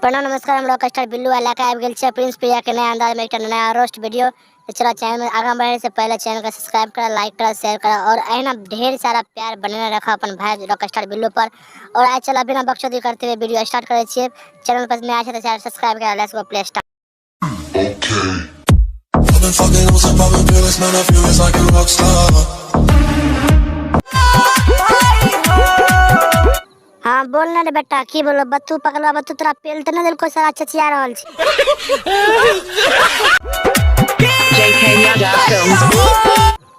प्रणाम नमस्कार। हम लोग कस्टर्ड बिल्लू वाला का आबि गेल छै प्रिंस प्रिया के नया अंदाज में एक नया रोस्ट वीडियो। तो चलो चैनल में आगे बढ़ने से पहले चैनल को सब्सक्राइब करा, लाइक करा, शेयर करा और अहिना ढेर सारा प्यार बने रखा अपन भाई लोग कस्टर्ड बिल्लू पर। और आज चला बिना बकचोदी करते हुए वीडियो स्टार्ट करे छिए। चैनल पर नया है तो चैनल सब्सक्राइब करा। Let's go play start. हाँ बोल ना रे बेटा, की बोलो? बत्तू पकड़वा, बत्तू तोरा पेल त न दिल को सारा चचिया रहल छी।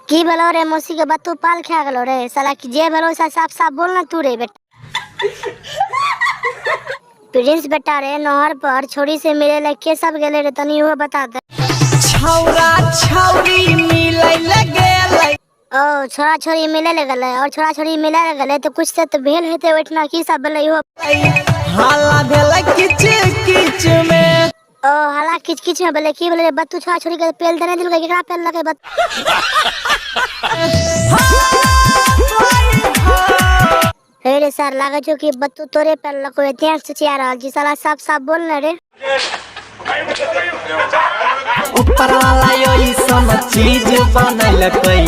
की बोलो रे मौसी के बत्तू पाल खा गेलो रे साला? की जे बोलो साफ साफ बोल ना तू रे बेटा। प्रिंस बेटा रे नहर पर छोरी से मिले ले के सब गेले रे, तनी वो बता दे। छौरा छौरी मिले लगे ओ छोरा छोरी मिले ले गेले और छोरा छोरी मिले ले गेले तो कुछ से तो भेल हेते ओठना की सब बोले हो। हाला भेल किच किच में। ओ हाला किच किच में बोले की बोले? बत्तू छोरा छोरी के पेल देने दिल के केकरा पेल लगे बत। हे रे सर लागे छो कि बत्तू तोरे पेल लको एते चचिया रहल छी साला, साफ साफ बोल ना रे। ऊपर वाला योई सब चीज बनल कई।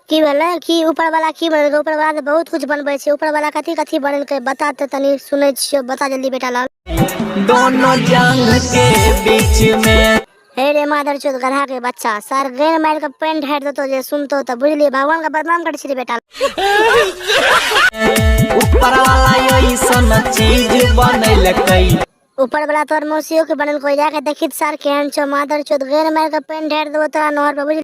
की बोले? की ऊपर वाला की बनल? ऊपर वाला तो बहुत कुछ बनबै छै। ऊपर वाला कथी कथी बनल के बता तो तनी सुनै छियो, बता जल्दी बेटा लाल। दोनों जांग के बीच में। हे रे मादर चोद गधा के बच्चा, सर गेन मार के पेंट हट देतो जे सुनतो तो बुझली भगवान का बदनाम कर छी रे बेटा। ऊपर वाला योई सब चीज बनल कई। ऊपर वाला तोर मौसियों के बनल कोई जाके देखित सर केहन छो मादर चोद गेन मार के पेंट हट देबो तोरा नहर पे बुझली।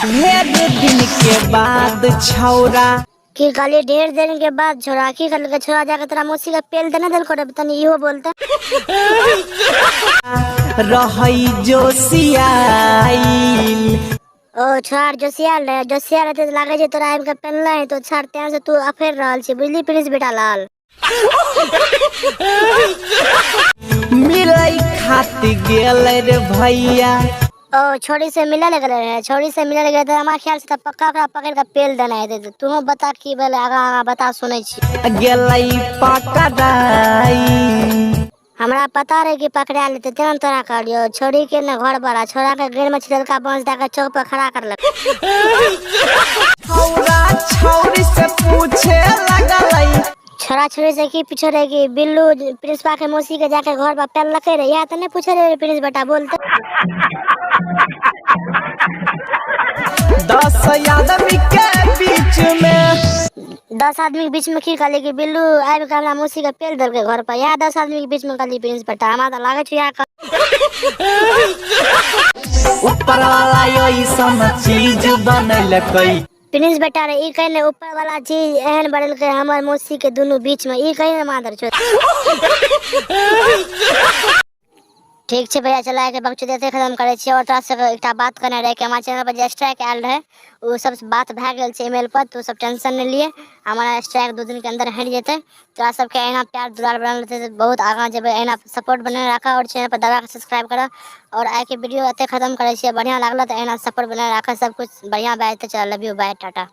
ढेर दिन के बाद छौरा की कहली? ढेर दिन के बाद छोरा की कहल के? छोरा जाके तोरा मौसी का पेल देने दिल को रे, तनी इहो बोलते। रही जोशियाई। ओ छोरा जोशियाल रे, जोशियाल रहते तो लागे जे तोरा आइब के पेनले है तो छाड़ते से तू अफेर रहल छी बुझली प्रिंस बेटा लाल। मिलई खाती गेल रे भैया। ओ छोरी से मिले लगे रहे, छोरी से मिले लगे तो हमारे ख्याल से तो पक्का ओकरा पकड़ के पेल देना है। तू बता की बोले? आगा बता सुनै छी। गेलई पकड़ाई। हमरा पता रहे कि पकड़ा लेते तेन तोरा कहलियो। छोरी के न घर बड़ा, छोरा के गेर में छिलका बांस दे के चौक पर खड़ा कर ले। छौरा छौरी से पूछे लगलई। छोरा छोरी से की पूछे रहे कि बिल्लू प्रिंसिपा के मौसी के जाके घर पर पेल लगे रे? या तो नहीं पूछे रे प्रिंस बेटा बोलते। 10 आदमी के बीच में। 10 आदमी के बीच में की कहले कि बिल्लू आइब के हमरा मौसी के पेल दल के घर पर? या 10 आदमी के बीच में कहली प्रिंस बेटा? हमरा तो लागे छै या ऊपर वाला योई सब चीज बनल कई। प्रिंस बेटा रे ई कहले ऊपर वाला चीज एहन बनल के हमर मौसी के दोनों बीच में ई कहले मादर चोद। ठीक छै भैया, चला के बकचोदी एते खत्म करे छी। और तोरा से एकटा बात करना रहे कि हमारे चैनल पर जे स्ट्राइक आयल रहे वो सब बात भए गेल छै ईमेल पर, तो सब टेंशन नहीं लिए। हमारा स्ट्राइक 2 दिन के अंदर हट जेते। तोरा सबके एना प्यार दुलार बनल रहते तो बहुत आगा जेबे। एना सपोर्ट बने रखा और चैनल पर दबा के सब्सक्राइब करा। और आइ के वीडियो एते खत्म करे छी, बढ़िया लागल तो एना सपोर्ट बने रखा। सब कुछ बढ़िया बाय। तो चल लव यू, बाय, टाटा।